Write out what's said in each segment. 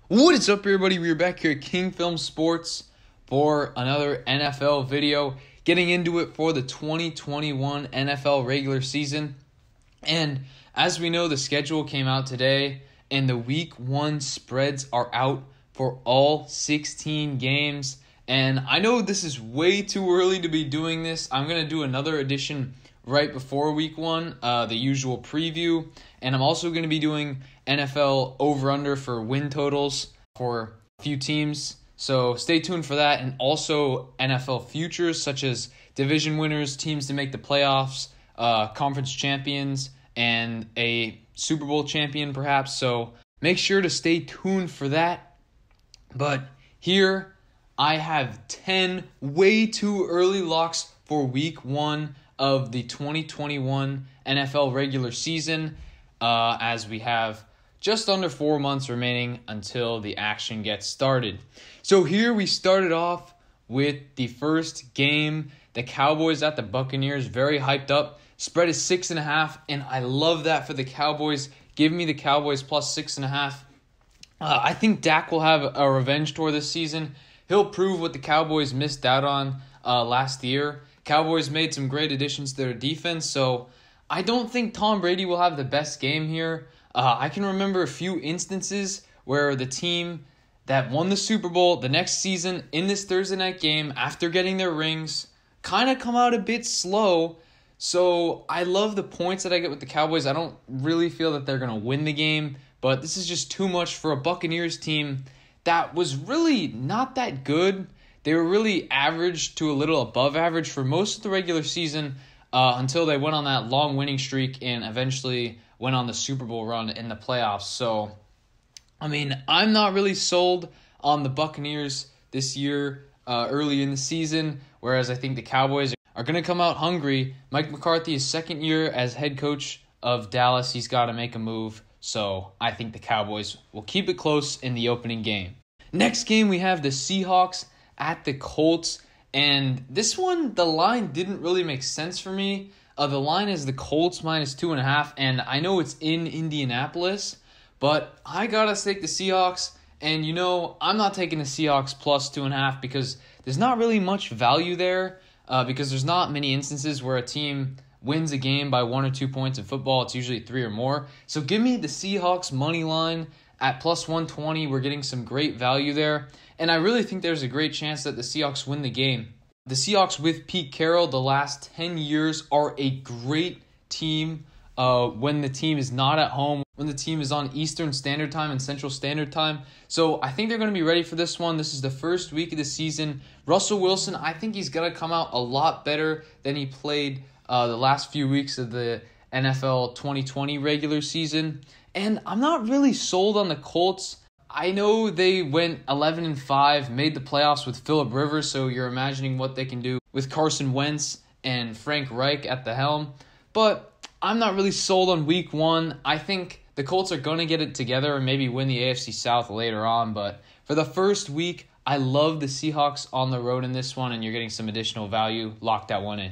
What is up, everybody? We're back here at King Film Sports for another NFL video, getting into it for the 2021 NFL regular season. And as we know, the schedule came out today, and the Week 1 spreads are out for all 16 games. And I know this is way too early to be doing this. I'm going to do another edition right before Week 1, the usual preview. And I'm also going to be doing NFL over-under for win totals for a few teams. So stay tuned for that. And also NFL futures, such as division winners, teams to make the playoffs, conference champions, and a Super Bowl champion perhaps. So make sure to stay tuned for that. But here I have 10 way too early locks for Week 1 of the 2021 NFL regular season, as we have just under 4 months remaining until the action gets started. So here we started off with the first game, the Cowboys at the Buccaneers, very hyped up. Spread is 6.5, and I love that for the Cowboys. Give me the Cowboys plus 6.5. I think Dak will have a revenge tour this season. He'll prove what the Cowboys missed out on last year. Cowboys made some great additions to their defense, so I don't think Tom Brady will have the best game here. I can remember a few instances where the team that won the Super Bowl the next season in this Thursday night game, after getting their rings, kind of come out a bit slow. So I love the points that I get with the Cowboys. I don't really feel that they're going to win the game, but this is just too much for a Buccaneers team that was really not that good. They were really average to a little above average for most of the regular season until they went on that long winning streak and eventually went on the Super Bowl run in the playoffs. So, I mean, I'm not really sold on the Buccaneers this year early in the season, whereas I think the Cowboys are going to come out hungry. Mike McCarthy is second year as head coach of Dallas. He's got to make a move. So I think the Cowboys will keep it close in the opening game. Next game, we have the Seahawks at the Colts. And this one, the line didn't really make sense for me. The line is the Colts minus 2.5. And I know it's in Indianapolis, but I got to take the Seahawks. And, I'm not taking the Seahawks plus 2.5 because there's not really much value there. Because there's not many instances where a team wins a game by 1 or 2 points in football. It's usually 3 or more. So give me the Seahawks money line at plus 120. We're getting some great value there. And I really think there's a great chance that the Seahawks win the game. The Seahawks with Pete Carroll the last 10 years are a great team when the team is not at home, when the team is on Eastern Standard Time and Central Standard Time. So I think they're going to be ready for this one. This is the first week of the season. Russell Wilson, I think he's going to come out a lot better than he played the last few weeks of the NFL 2020 regular season. And I'm not really sold on the Colts. I know they went 11-5, made the playoffs with Phillip Rivers, so you're imagining what they can do with Carson Wentz and Frank Reich at the helm. But I'm not really sold on Week 1. I think the Colts are going to get it together and maybe win the AFC South later on. But for the first week, I love the Seahawks on the road in this one, and you're getting some additional value. Lock that one in.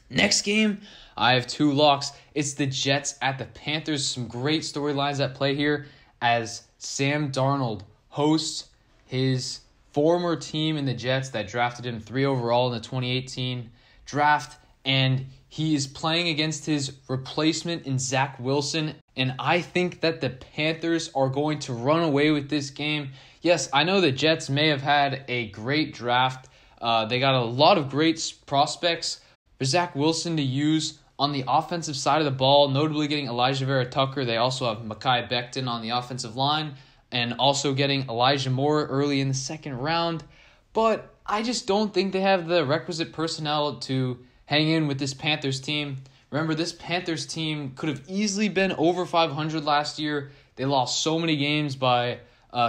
Next game, I have 2 locks. It's the Jets at the Panthers. Some great storylines at play here as Sam Darnold hosts his former team in the Jets that drafted him 3 overall in the 2018 draft, and he is playing against his replacement in Zach Wilson, and I think that the Panthers are going to run away with this game. Yes, I know the Jets may have had a great draft. They got a lot of great prospects for Zach Wilson to use on the offensive side of the ball, notably getting Elijah Vera-Tucker. They also have Mekhi Becton on the offensive line and also getting Elijah Moore early in the second round. But I just don't think they have the requisite personnel to hang in with this Panthers team. Remember, this Panthers team could have easily been over 500 last year. They lost so many games by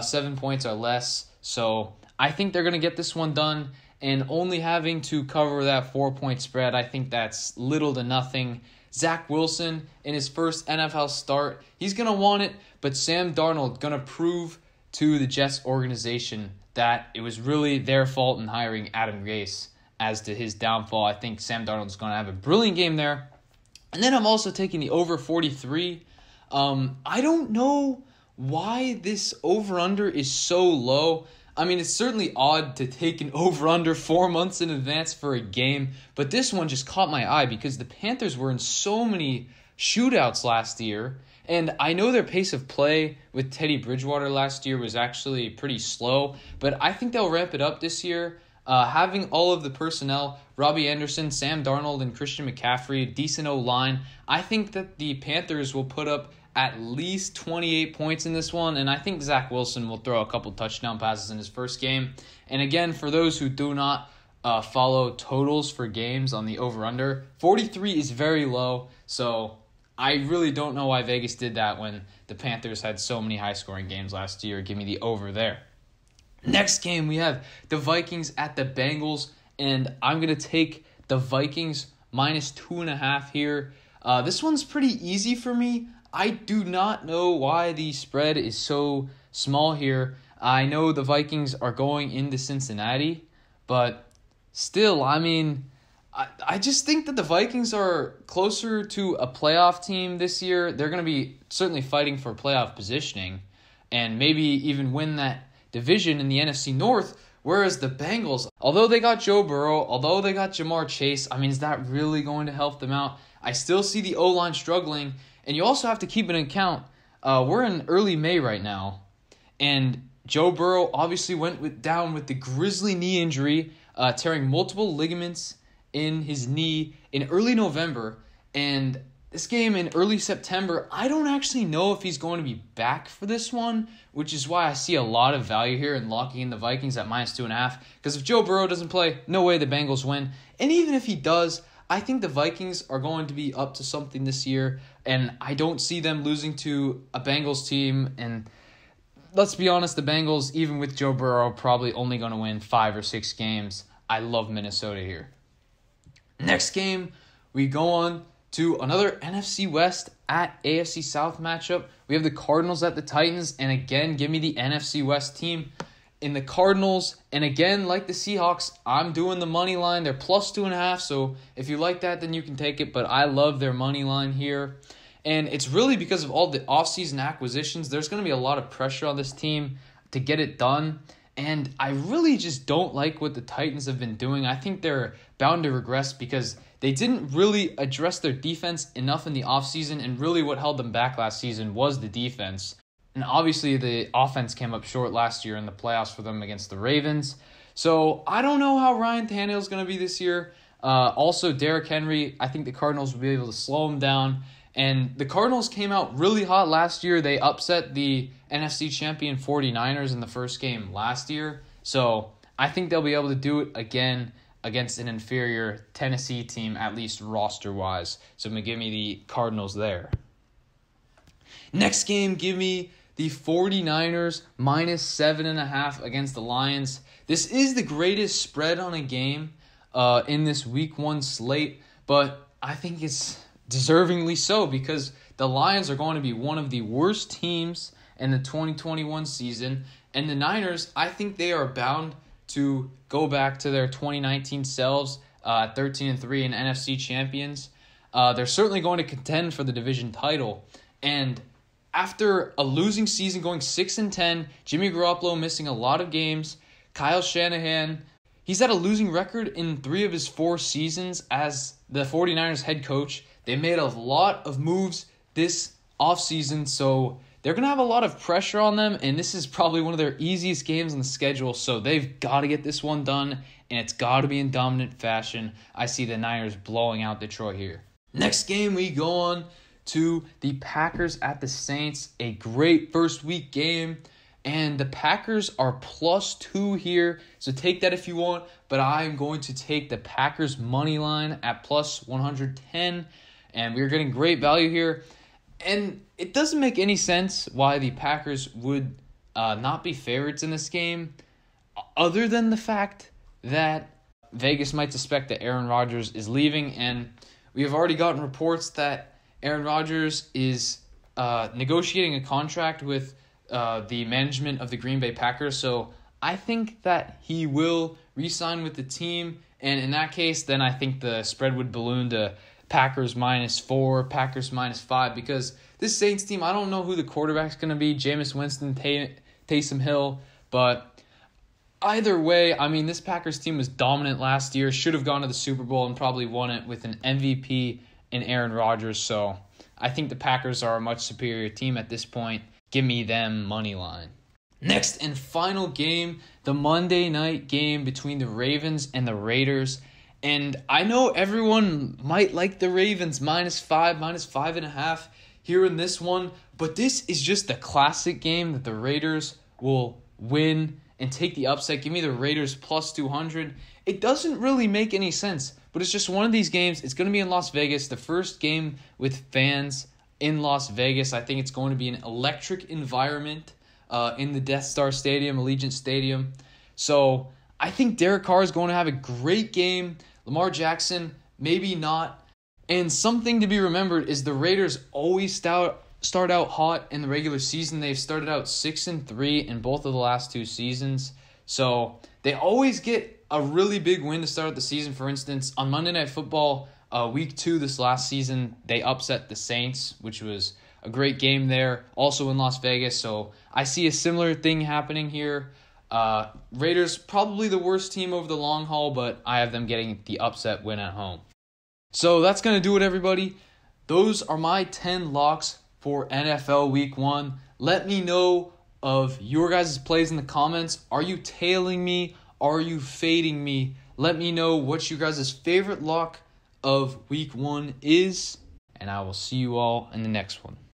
7 points or less. So I think they're going to get this one done. And only having to cover that 4-point spread, I think that's little to nothing. Zach Wilson, in his first NFL start, he's going to want it. But Sam Darnold going to prove to the Jets organization that it was really their fault in hiring Adam Gase. As to his downfall, I think Sam Darnold's going to have a brilliant game there. And then I'm also taking the over 43. I don't know why this over-under is so low. I mean, it's certainly odd to take an over-under 4 months in advance for a game, but this one just caught my eye because the Panthers were in so many shootouts last year, and I know their pace of play with Teddy Bridgewater last year was actually pretty slow, but I think they'll ramp it up this year. Having all of the personnel, Robbie Anderson, Sam Darnold, and Christian McCaffrey, decent O-line, I think that the Panthers will put up at least 28 points in this one, and I think Zach Wilson will throw a couple touchdown passes in his first game. And again, for those who do not follow totals for games on the over-under, 43 is very low, so I really don't know why Vegas did that when the Panthers had so many high-scoring games last year. Give me the over there. Next game, we have the Vikings at the Bengals, and I'm going to take the Vikings minus 2.5 here. This one's pretty easy for me. I do not know why the spread is so small here. I know the Vikings are going into Cincinnati, but still, I mean, I just think that the Vikings are closer to a playoff team this year. They're going to be certainly fighting for playoff positioning and maybe even win that division in the NFC North, whereas the Bengals, although they got Joe Burrow, although they got Jamar Chase, I mean, is that really going to help them out? I still see the O-line struggling, and you also have to keep it in account. We're in early May right now, and Joe Burrow obviously went down with the grisly knee injury, tearing multiple ligaments in his knee in early November, and this game in early September, I don't actually know if he's going to be back for this one, which is why I see a lot of value here in locking in the Vikings at minus 2.5. Because if Joe Burrow doesn't play, no way the Bengals win. And even if he does, I think the Vikings are going to be up to something this year, and I don't see them losing to a Bengals team. And let's be honest, the Bengals, even with Joe Burrow, probably only going to win 5 or 6 games. I love Minnesota here. Next game, we go on to another NFC West at AFC South matchup. We have the Cardinals at the Titans, and again, give me the NFC West team in the Cardinals. And again, like the Seahawks, I'm doing the money line. They're plus 2.5, so if you like that, then you can take it, but I love their money line here. And it's really because of all the offseason acquisitions. There's going to be a lot of pressure on this team to get it done, and I really just don't like what the Titans have been doing. I think they're bound to regress because they didn't really address their defense enough in the offseason, and really what held them back last season was the defense. And obviously the offense came up short last year in the playoffs for them against the Ravens. So I don't know how Ryan Tannehill is going to be this year. Also, Derrick Henry, I think the Cardinals will be able to slow him down. And the Cardinals came out really hot last year. They upset the NFC champion 49ers in the first game last year. So I think they'll be able to do it again against an inferior Tennessee team, at least roster-wise. So I'm going to give me the Cardinals there. Next game, give me the 49ers minus 7.5 against the Lions. This is the greatest spread on a game in this Week 1 slate, but I think it's deservingly so because the Lions are going to be one of the worst teams in the 2021 season, and the Niners, I think they are bound to go back to their 2019 selves, 13-3 and NFC champions. They're certainly going to contend for the division title. And after a losing season going 6-10, Jimmy Garoppolo missing a lot of games, Kyle Shanahan, he's had a losing record in 3 of his 4 seasons as the 49ers head coach. They made a lot of moves this offseason, so they're going to have a lot of pressure on them, and this is probably one of their easiest games on the schedule, so they've got to get this one done, and it's got to be in dominant fashion. I see the Niners blowing out Detroit here. Next game, we go on to the Packers at the Saints, a great first week game, and the Packers are plus 2 here, so take that if you want, but I'm going to take the Packers money line at plus 110, and we're getting great value here. And it doesn't make any sense why the Packers would not be favorites in this game, other than the fact that Vegas might suspect that Aaron Rodgers is leaving, and we have already gotten reports that Aaron Rodgers is negotiating a contract with the management of the Green Bay Packers, so I think that he will re-sign with the team, and in that case, then I think the spread would balloon to Packers -4, Packers -5, because this Saints team, I don't know who the quarterback's going to be, Jameis Winston, Taysom Hill, but either way, I mean, this Packers team was dominant last year, should have gone to the Super Bowl and probably won it with an MVP in Aaron Rodgers, so I think the Packers are a much superior team at this point. Give me them money line. Next and final game, the Monday night game between the Ravens and the Raiders. And I know everyone might like the Ravens -5, -5.5 here in this one, but this is just a classic game that the Raiders will win and take the upset. Give me the Raiders +200. It doesn't really make any sense, but it's just one of these games. It's going to be in Las Vegas, the first game with fans in Las Vegas. I think it's going to be an electric environment in the Death Star Stadium, Allegiant Stadium. So I think Derek Carr is going to have a great game. Lamar Jackson, maybe not. And something to be remembered is the Raiders always start out hot in the regular season. They've started out 6-3 in both of the last 2 seasons. So they always get a really big win to start the season. For instance, on Monday Night Football, week 2 this last season, they upset the Saints, which was a great game there, also in Las Vegas. So I see a similar thing happening here. Raiders, probably the worst team over the long haul, but I have them getting the upset win at home. So that's going to do it, everybody. Those are my 10 locks for NFL Week 1. Let me know of your guys' plays in the comments. Are you tailing me? Are you fading me? Let me know what you guys' favorite lock of Week 1 is, and I will see you all in the next one.